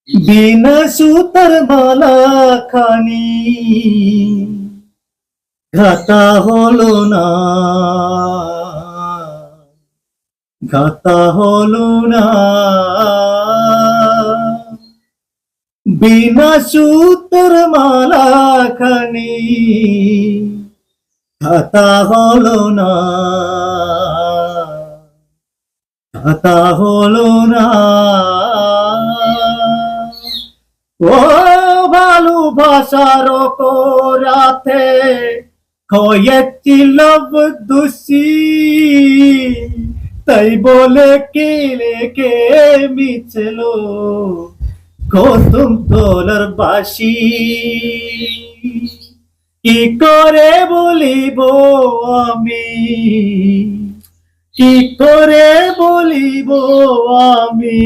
বিনা সুতার মালা খানি গাঁথা হলো না, গাঁথা হলো না। বিনা সুতার মালা খানি গাঁথা হলো না, গাঁথা হলো না। ও ভালোবাসার রাতে কয়েকটি দোষী, তাই বলে কে মিছিল গৌতম তোলার বাসি। কি করে বলিব আমি, কি করে বলিব আমি।